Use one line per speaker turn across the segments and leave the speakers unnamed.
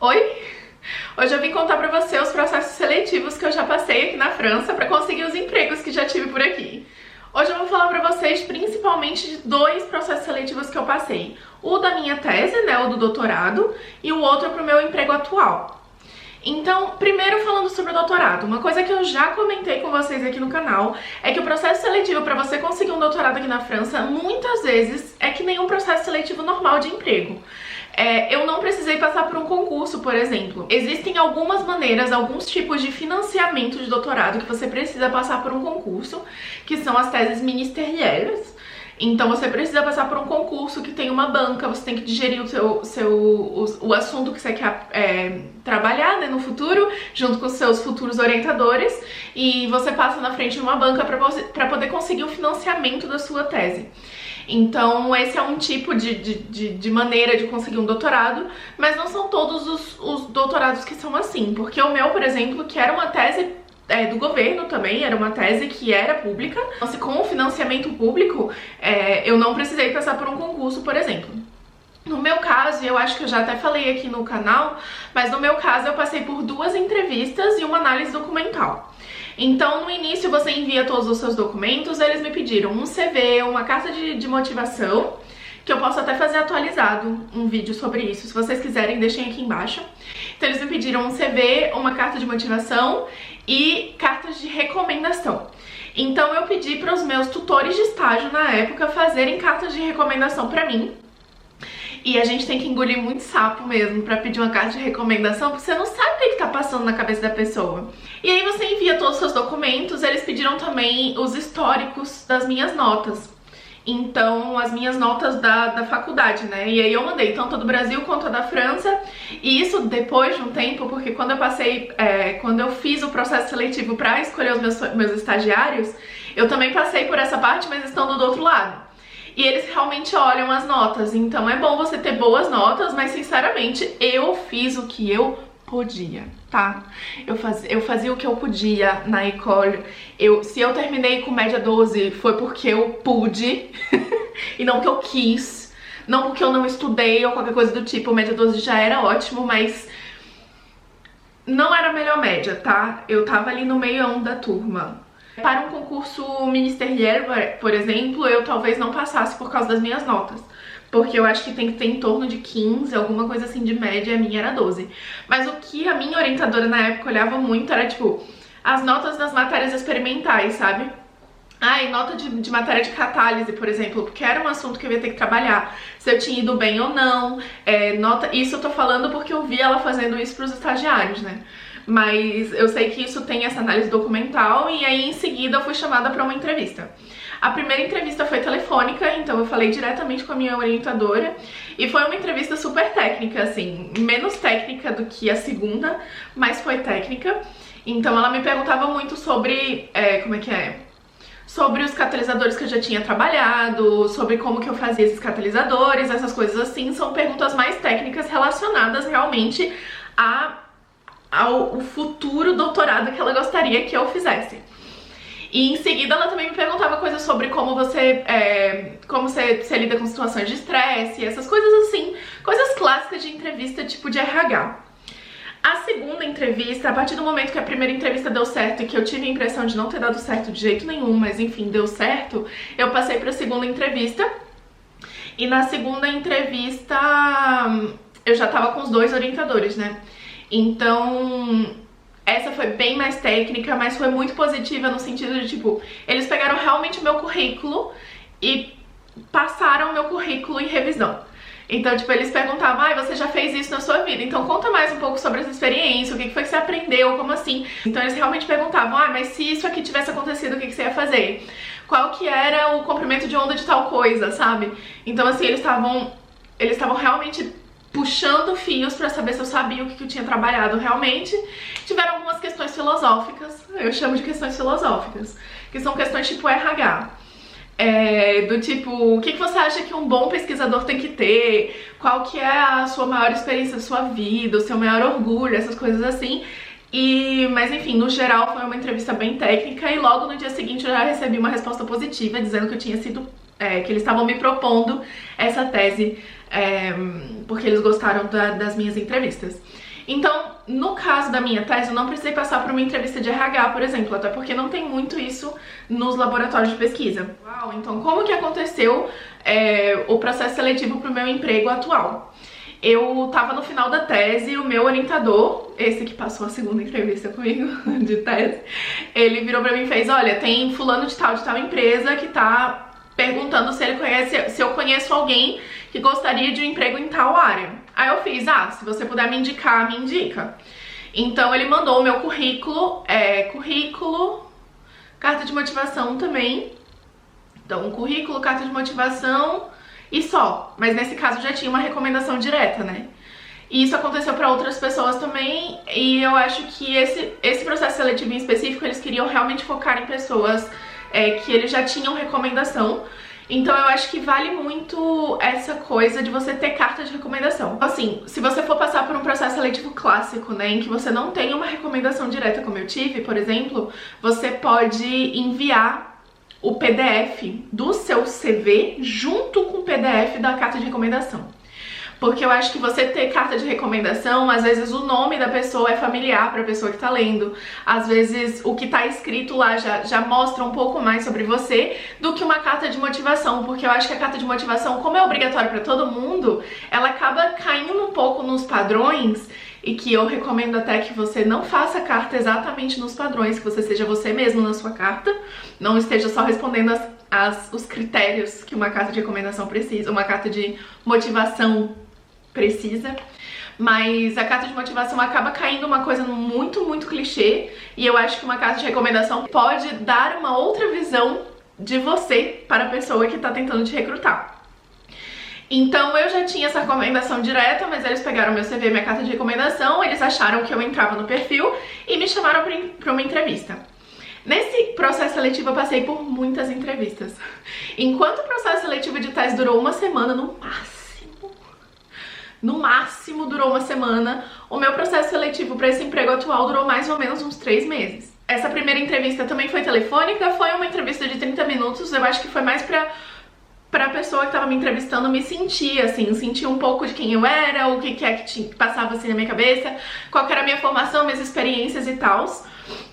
Oi! Hoje eu vim contar pra você os processos seletivos que eu já passei aqui na França pra conseguir os empregos que já tive por aqui. Hoje eu vou falar pra vocês principalmente de dois processos seletivos que eu passei. O da minha tese, né, o do doutorado, e o outro pro meu emprego atual. Então, primeiro falando sobre o doutorado, uma coisa que eu já comentei com vocês aqui no canal é que o processo seletivo para você conseguir um doutorado aqui na França, muitas vezes, é que nem um processo seletivo normal de emprego. Eu não precisei passar por um concurso, por exemplo. Existem algumas maneiras, alguns tipos de financiamento de doutorado que você precisa passar por um concurso, que são as teses ministeriais. Então você precisa passar por um concurso que tem uma banca, você tem que digerir o assunto que você quer trabalhar, né, no futuro, junto com os seus futuros orientadores, e você passa na frente de uma banca para poder conseguir o financiamento da sua tese. Então esse é um tipo de maneira de conseguir um doutorado, mas não são todos os doutorados que são assim, porque o meu, por exemplo, que era uma tese do governo também, era uma tese que era pública, então, com o financiamento público, eu não precisei passar por um concurso, por exemplo. No meu caso, eu acho que eu já até falei aqui no canal, mas no meu caso eu passei por 2 entrevistas e uma análise documental. Então, no início você envia todos os seus documentos, eles me pediram um CV, uma carta de motivação, que eu posso até fazer atualizado um vídeo sobre isso, se vocês quiserem, deixem aqui embaixo. Então eles me pediram um CV, uma carta de motivação e cartas de recomendação. Então eu pedi para os meus tutores de estágio na época fazerem cartas de recomendação para mim. E a gente tem que engolir muito sapo mesmo pra pedir uma carta de recomendação, porque você não sabe o que tá passando na cabeça da pessoa. E aí você envia todos os seus documentos, eles pediram também os históricos das minhas notas. Então, as minhas notas da faculdade, né? E aí eu mandei tanto a do Brasil quanto a da França. E isso depois de um tempo, porque quando eu passei, quando eu fiz o processo seletivo pra escolher os meus estagiários, eu também passei por essa parte, mas estando do outro lado. E eles realmente olham as notas, então é bom você ter boas notas, mas sinceramente eu fiz o que eu podia, tá? Eu fazia o que eu podia na école. Se eu terminei com média 12 foi porque eu pude e não porque eu quis, não porque eu não estudei ou qualquer coisa do tipo. Média 12 já era ótimo, mas não era a melhor média, tá? Eu tava ali no meio da turma. Para um concurso ministerial, por exemplo, eu talvez não passasse por causa das minhas notas, porque eu acho que tem que ter em torno de 15, alguma coisa assim de média, a minha era 12. Mas o que a minha orientadora na época olhava muito era, tipo, as notas das matérias experimentais, sabe? E nota de matéria de catálise, por exemplo, porque era um assunto que eu ia ter que trabalhar, se eu tinha ido bem ou não, isso eu tô falando porque eu vi ela fazendo isso pros estagiários, né? Mas eu sei que isso tem essa análise documental e aí em seguida eu fui chamada para uma entrevista. A primeira entrevista foi telefônica, então eu falei diretamente com a minha orientadora e foi uma entrevista super técnica, assim, menos técnica do que a segunda, mas foi técnica. Então ela me perguntava muito sobre, sobre os catalisadores que eu já tinha trabalhado, sobre como que eu fazia esses catalisadores, essas coisas assim. São perguntas mais técnicas relacionadas realmente ao futuro doutorado que ela gostaria que eu fizesse. E em seguida ela também me perguntava coisas sobre como você lida com situações de estresse, essas coisas assim, coisas clássicas de entrevista tipo de RH. A segunda entrevista, a partir do momento que a primeira entrevista deu certo e que eu tive a impressão de não ter dado certo de jeito nenhum, mas enfim, deu certo, eu passei para a segunda entrevista. E na segunda entrevista eu já tava com os 2 orientadores, né? Então, essa foi bem mais técnica, mas foi muito positiva no sentido de, tipo, eles pegaram realmente o meu currículo e passaram o meu currículo em revisão. Então, tipo, eles perguntavam, você já fez isso na sua vida, então conta mais um pouco sobre essa experiência, o que foi que você aprendeu, como assim? Então eles realmente perguntavam, mas se isso aqui tivesse acontecido, o que você ia fazer? Qual que era o comprimento de onda de tal coisa, sabe? Então, assim, eles estavam realmente puxando fios pra saber se eu sabia o que eu tinha trabalhado realmente. Tiveram algumas questões filosóficas, eu chamo de questões filosóficas, que são questões tipo RH. Do tipo, o que você acha que um bom pesquisador tem que ter? Qual que é a sua maior experiência da sua vida, o seu maior orgulho, essas coisas assim. Mas enfim, no geral foi uma entrevista bem técnica e logo no dia seguinte eu já recebi uma resposta positiva dizendo que eu tinha sido que eles estavam me propondo essa tese, porque eles gostaram das minhas entrevistas. Então, no caso da minha tese, eu não precisei passar por uma entrevista de RH, por exemplo, até porque não tem muito isso nos laboratórios de pesquisa. Uau, então como que aconteceu o processo seletivo para o meu emprego atual? Eu tava no final da tese, o meu orientador, esse que passou a segunda entrevista comigo de tese, ele virou pra mim e fez: olha, tem fulano de tal empresa que tá perguntando se eu conheço alguém que gostaria de um emprego em tal área. Aí eu fiz: se você puder me indicar, me indica. Então ele mandou o meu currículo, carta de motivação também. Então, currículo, carta de motivação e só. Mas nesse caso já tinha uma recomendação direta, né? E isso aconteceu para outras pessoas também, e eu acho que esse processo seletivo em específico, eles queriam realmente focar em pessoas que eles já tinham recomendação. Então eu acho que vale muito essa coisa de você ter carta de recomendação. Assim, se você for passar por um processo seletivo clássico, né, em que você não tem uma recomendação direta como eu tive, por exemplo, você pode enviar o PDF do seu CV junto com o PDF da carta de recomendação. Porque eu acho que você ter carta de recomendação, às vezes o nome da pessoa é familiar para a pessoa que tá lendo. Às vezes o que tá escrito lá já mostra um pouco mais sobre você do que uma carta de motivação. Porque eu acho que a carta de motivação, como é obrigatória para todo mundo, ela acaba caindo um pouco nos padrões. E que eu recomendo até que você não faça carta exatamente nos padrões, que você seja você mesmo na sua carta, não esteja só respondendo os critérios que uma carta de recomendação precisa, uma carta de motivação precisa. Mas a carta de motivação acaba caindo uma coisa muito, muito clichê, e eu acho que uma carta de recomendação pode dar uma outra visão de você para a pessoa que está tentando te recrutar. Então eu já tinha essa recomendação direta, mas eles pegaram meu CV, minha carta de recomendação, eles acharam que eu entrava no perfil e me chamaram para uma entrevista. Nesse processo seletivo eu passei por muitas entrevistas. Enquanto o processo seletivo de tese durou uma semana, no máximo durou uma semana, o meu processo seletivo para esse emprego atual durou mais ou menos uns 3 meses. Essa primeira entrevista também foi telefônica, foi uma entrevista de 30 minutos, eu acho que foi mais pra pessoa que tava me entrevistando me sentir, assim, sentir um pouco de quem eu era, o que é que passava assim na minha cabeça, qual que era a minha formação, minhas experiências e tals.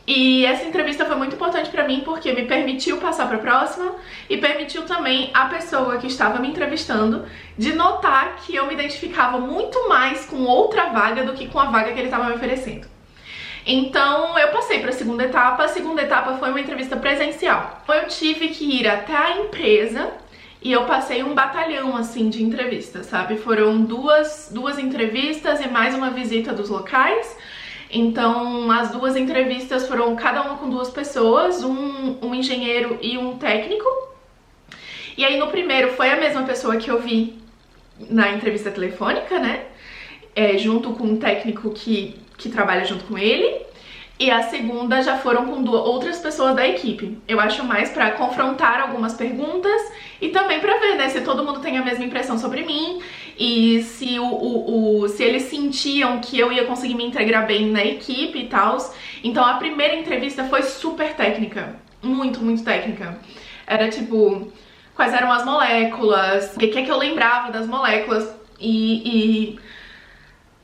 E essa entrevista foi muito importante pra mim porque me permitiu passar pra próxima e permitiu também a pessoa que estava me entrevistando de notar que eu me identificava muito mais com outra vaga do que com a vaga que ele estava me oferecendo. Então eu passei para a segunda etapa foi uma entrevista presencial. Eu tive que ir até a empresa e eu passei um batalhão, assim, de entrevistas, sabe? Foram duas entrevistas e mais uma visita dos locais. Então, as 2 entrevistas foram cada uma com 2 pessoas, um engenheiro e um técnico. E aí, no primeiro, foi a mesma pessoa que eu vi na entrevista telefônica, né? Junto com um técnico que trabalha junto com ele. E a segunda já foram com outras pessoas da equipe. Eu acho mais pra confrontar algumas perguntas e também pra ver, né, se todo mundo tem a mesma impressão sobre mim e se se eles sentiam que eu ia conseguir me integrar bem na equipe e tal. Então a primeira entrevista foi super técnica, muito, muito técnica. Era tipo, quais eram as moléculas, o que é que eu lembrava das moléculas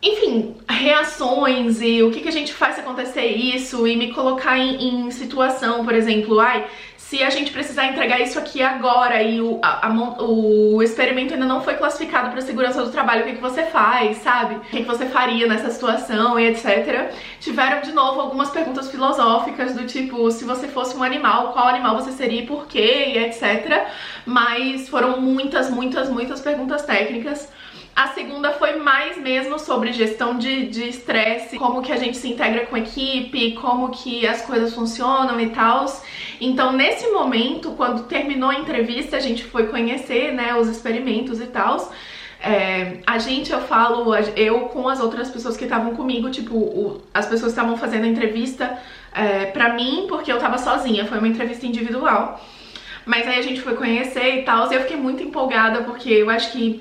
enfim, reações e o que a gente faz se acontecer isso e me colocar em situação, por exemplo, se a gente precisar entregar isso aqui agora e o experimento ainda não foi classificado para segurança do trabalho, o que você faz, sabe? O que você faria nessa situação e etc. Tiveram de novo algumas perguntas filosóficas do tipo, se você fosse um animal, qual animal você seria e por quê e etc. Mas foram muitas perguntas técnicas. A segunda foi mais mesmo sobre gestão de estresse, como que a gente se integra com a equipe, como que as coisas funcionam e tal. Então, nesse momento, quando terminou a entrevista, a gente foi conhecer, né, os experimentos e tal. Eu com as outras pessoas que estavam comigo, tipo, as pessoas que estavam fazendo a entrevista pra mim, porque eu tava sozinha, foi uma entrevista individual. Mas aí a gente foi conhecer e tal, e eu fiquei muito empolgada, porque eu acho que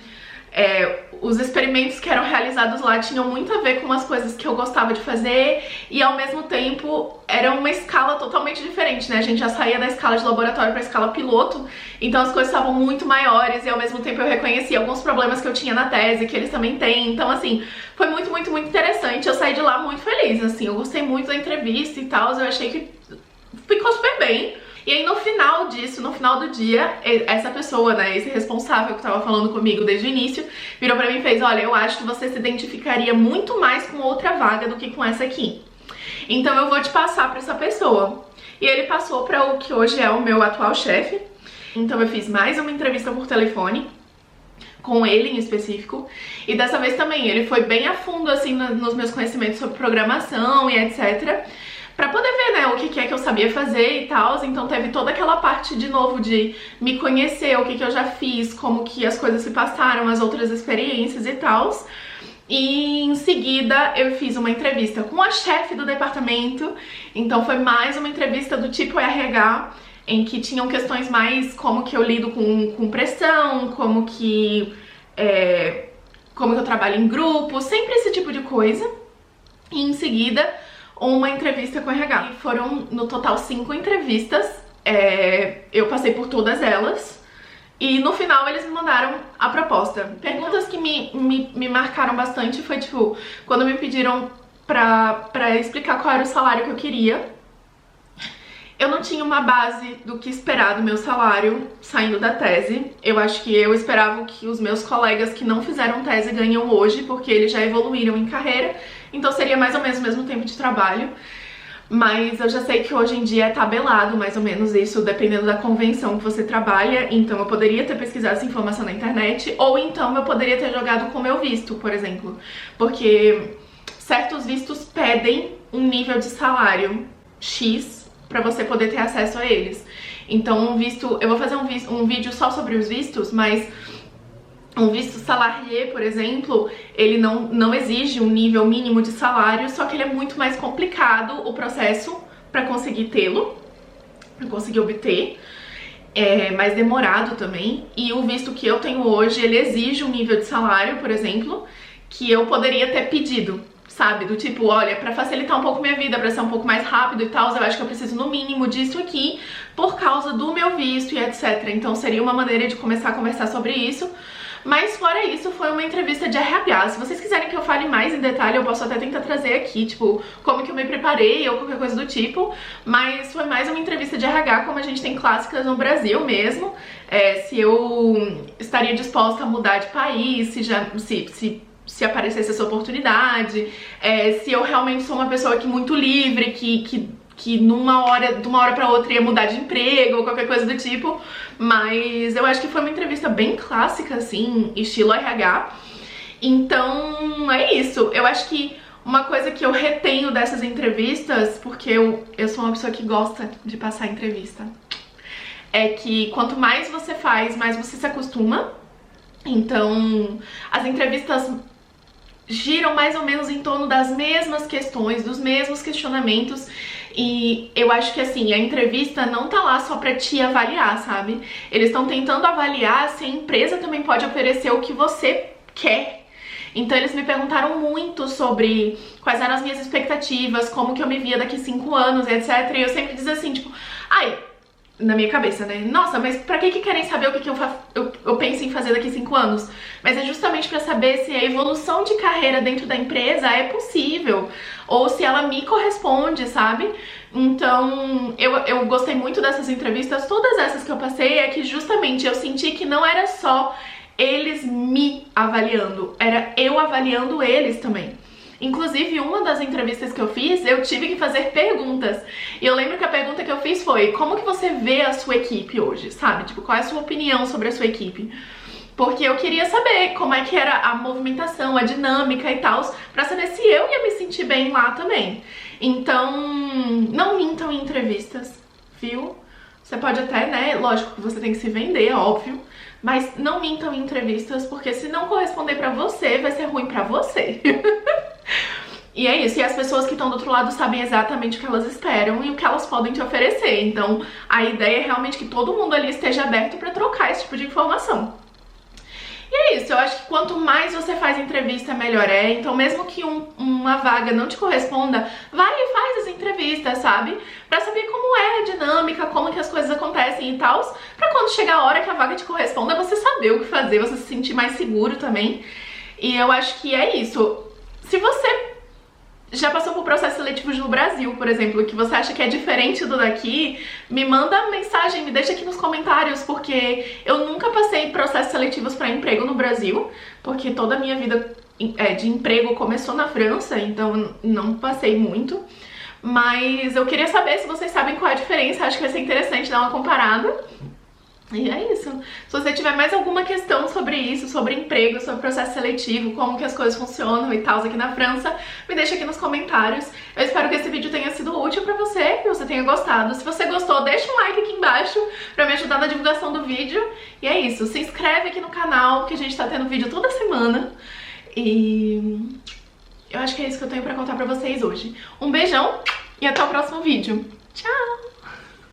os experimentos que eram realizados lá tinham muito a ver com as coisas que eu gostava de fazer e ao mesmo tempo era uma escala totalmente diferente, né? A gente já saía da escala de laboratório para a escala piloto, então as coisas estavam muito maiores e ao mesmo tempo eu reconhecia alguns problemas que eu tinha na tese, que eles também têm, então assim, foi muito interessante. Eu saí de lá muito feliz, assim, eu gostei muito da entrevista e tal, eu achei que ficou super bem. E aí no final disso, no final do dia, essa pessoa, né, esse responsável que tava falando comigo desde o início, virou pra mim e fez: olha, eu acho que você se identificaria muito mais com outra vaga do que com essa aqui. Então eu vou te passar pra essa pessoa. E ele passou pra o que hoje é o meu atual chefe. Então eu fiz mais uma entrevista por telefone com ele em específico, e dessa vez também ele foi bem a fundo assim nos meus conhecimentos sobre programação e etc, pra poder ver, né, o que é que eu sabia fazer e tal. Então teve toda aquela parte de novo de me conhecer, o que eu já fiz, como que as coisas se passaram, as outras experiências e tal. E em seguida eu fiz uma entrevista com a chefe do departamento, então foi mais uma entrevista do tipo RH, em que tinham questões mais como que eu lido com pressão, como que eu trabalho em grupo, sempre esse tipo de coisa. E em seguida uma entrevista com RH. E foram no total 5 entrevistas, eu passei por todas elas. E no final eles me mandaram a proposta. Perguntas que me marcaram bastante foi tipo, quando me pediram pra explicar qual era o salário que eu queria. Eu não tinha uma base do que esperar do meu salário saindo da tese. Eu acho que eu esperava que os meus colegas que não fizeram tese ganham hoje, porque eles já evoluíram em carreira, então seria mais ou menos o mesmo tempo de trabalho. Mas eu já sei que hoje em dia é tabelado mais ou menos isso, dependendo da convenção que você trabalha. Então eu poderia ter pesquisado essa informação na internet, ou então eu poderia ter jogado com o meu visto, por exemplo. Porque certos vistos pedem um nível de salário X pra você poder ter acesso a eles. Então um visto, eu vou fazer um vídeo só sobre os vistos, mas um visto salarié, por exemplo, ele não exige um nível mínimo de salário, só que ele é muito mais complicado o processo pra conseguir tê-lo, pra conseguir obter, é mais demorado também. E o visto que eu tenho hoje, ele exige um nível de salário, por exemplo, que eu poderia ter pedido, sabe? Do tipo, olha, pra facilitar um pouco minha vida, pra ser um pouco mais rápido e tal, eu acho que eu preciso no mínimo disso aqui por causa do meu visto e etc. Então seria uma maneira de começar a conversar sobre isso. Mas fora isso, foi uma entrevista de RH. Se vocês quiserem que eu fale mais em detalhe, eu posso até tentar trazer aqui, tipo, como que eu me preparei ou qualquer coisa do tipo. Mas foi mais uma entrevista de RH, como a gente tem clássicas no Brasil mesmo. Se eu estaria disposta a mudar de país, se aparecesse essa oportunidade, se eu realmente sou uma pessoa que muito livre, que de uma hora pra outra ia mudar de emprego ou qualquer coisa do tipo. Mas eu acho que foi uma entrevista bem clássica, assim, estilo RH. Então é isso. Eu acho que uma coisa que eu retenho dessas entrevistas, porque eu sou uma pessoa que gosta de passar entrevista, é que quanto mais você faz, mais você se acostuma. Então as entrevistas giram mais ou menos em torno das mesmas questões, dos mesmos questionamentos. E eu acho que assim, a entrevista não tá lá só pra te avaliar, sabe? Eles estão tentando avaliar se a empresa também pode oferecer o que você quer. Então eles me perguntaram muito sobre quais eram as minhas expectativas, como que eu me via daqui 5 anos, etc. E eu sempre dizia assim, tipo, na minha cabeça, né? Nossa, mas pra que querem saber o que eu penso em fazer daqui 5 anos? Mas é justamente pra saber se a evolução de carreira dentro da empresa é possível, ou se ela me corresponde, sabe? Então, eu gostei muito dessas entrevistas. Todas essas que eu passei é que justamente eu senti que não era só eles me avaliando, era eu avaliando eles também. Inclusive, uma das entrevistas que eu fiz, eu tive que fazer perguntas. E eu lembro que a pergunta que eu fiz foi: como que você vê a sua equipe hoje, sabe? Tipo, qual é a sua opinião sobre a sua equipe? Porque eu queria saber como é que era a movimentação, a dinâmica e tal, pra saber se eu ia me sentir bem lá também. Então, não mintam em entrevistas, viu? Você pode até, né, lógico que você tem que se vender, óbvio, mas não mintam em entrevistas, porque se não corresponder pra você, vai ser ruim pra você. E é isso, e as pessoas que estão do outro lado sabem exatamente o que elas esperam e o que elas podem te oferecer. Então a ideia é realmente que todo mundo ali esteja aberto pra trocar esse tipo de informação. E é isso, eu acho que quanto mais você faz entrevista, melhor é. Então mesmo que uma vaga não te corresponda, vai e faz as entrevistas, sabe? Pra saber como é a dinâmica, como que as coisas acontecem e tal. Pra quando chegar a hora que a vaga te corresponda, você saber o que fazer, você se sentir mais seguro também. E eu acho que é isso. Se você já passou por processos seletivos no Brasil, por exemplo, que você acha que é diferente do daqui, me manda mensagem, me deixa aqui nos comentários, porque eu nunca passei processos seletivos para emprego no Brasil, porque toda a minha vida de emprego começou na França, então não passei muito. Mas eu queria saber se vocês sabem qual é a diferença, acho que vai ser interessante dar uma comparada. E é isso. Se você tiver mais alguma questão sobre isso, sobre emprego, sobre processo seletivo, como que as coisas funcionam e tal aqui na França, me deixa aqui nos comentários. Eu espero que esse vídeo tenha sido útil pra você, que você tenha gostado. Se você gostou, deixa um like aqui embaixo pra me ajudar na divulgação do vídeo. E é isso. Se inscreve aqui no canal, que a gente tá tendo vídeo toda semana. E eu acho que é isso que eu tenho pra contar pra vocês hoje. Um beijão e até o próximo vídeo. Tchau!